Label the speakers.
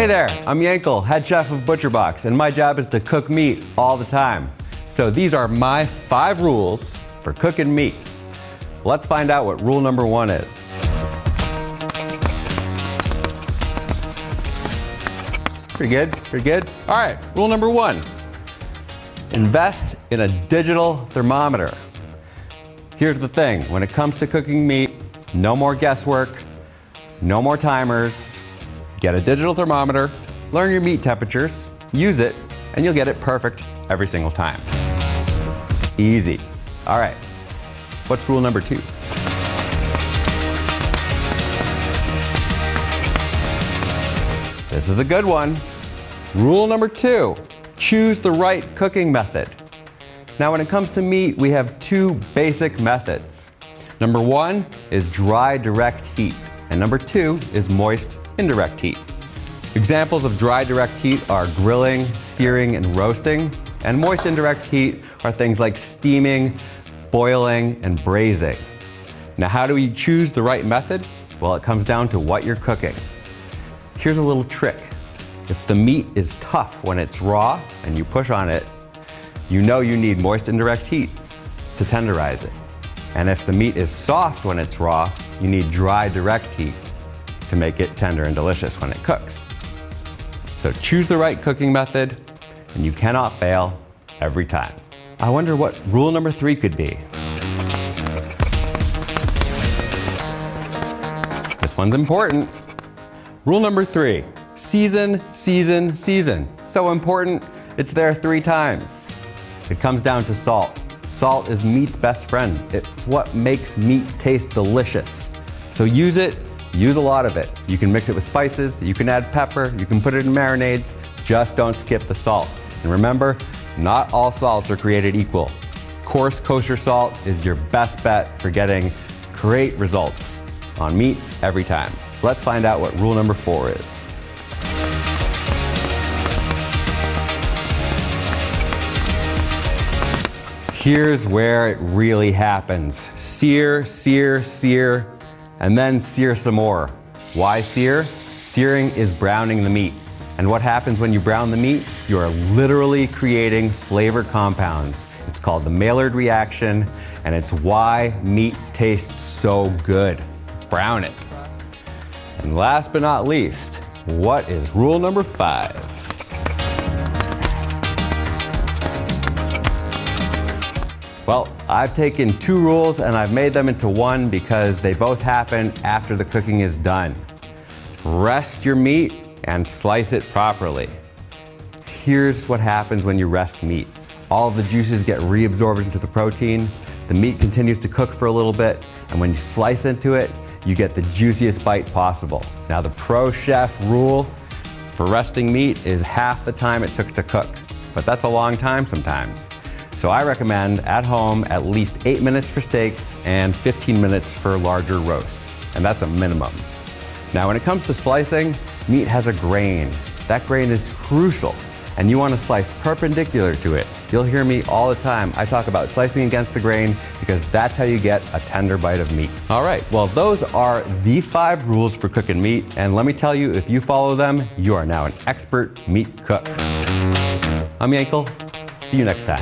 Speaker 1: Hey there, I'm Yankel, head chef of ButcherBox, and my job is to cook meat all the time. So these are my 5 rules for cooking meat. Let's find out what rule number 1 is. Pretty good, pretty good. All right, rule number 1. Invest in a digital thermometer. Here's the thing, when it comes to cooking meat, no more guesswork, no more timers. Get a digital thermometer, learn your meat temperatures, use it, and you'll get it perfect every single time. Easy. All right, what's rule number 2? This is a good one. Rule number 2, choose the right cooking method. Now when it comes to meat, we have 2 basic methods. Number 1 is dry direct heat, and number 2 is moist indirect heat. Examples of dry direct heat are grilling, searing, and roasting, and moist indirect heat are things like steaming, boiling, and braising. Now how do we choose the right method? Well, it comes down to what you're cooking. Here's a little trick. If the meat is tough when it's raw and you push on it, you know you need moist indirect heat to tenderize it. And if the meat is soft when it's raw, you need dry direct heat to make it tender and delicious when it cooks. So choose the right cooking method and you cannot fail every time. I wonder what rule number 3 could be. This one's important. Rule number 3, season, season, season. So important, it's there 3 times. It comes down to salt. Salt is meat's best friend. It's what makes meat taste delicious. So use it, use a lot of it. You can mix it with spices, you can add pepper, you can put it in marinades, just don't skip the salt. And remember, not all salts are created equal. Coarse kosher salt is your best bet for getting great results on meat every time. Let's find out what rule number 4 is. Here's where it really happens. Sear, sear, sear, and then sear some more. Why sear? Searing is browning the meat. And what happens when you brown the meat? You are literally creating flavor compounds. It's called the Maillard reaction, and it's why meat tastes so good. Brown it. And last but not least, what is rule number 5? Well, I've taken 2 rules and I've made them into 1 because they both happen after the cooking is done. Rest your meat and slice it properly. Here's what happens when you rest meat. All of the juices get reabsorbed into the protein, the meat continues to cook for a little bit, and when you slice into it, you get the juiciest bite possible. Now the pro chef rule for resting meat is half the time it took to cook, but that's a long time sometimes. So I recommend at home at least 8 minutes for steaks and 15 minutes for larger roasts, and that's a minimum. Now when it comes to slicing, meat has a grain. That grain is crucial, and you want to slice perpendicular to it. You'll hear me all the time. I talk about slicing against the grain because that's how you get a tender bite of meat. All right, well those are the 5 rules for cooking meat, and let me tell you, if you follow them, you are now an expert meat cook. I'm Yankel. See you next time.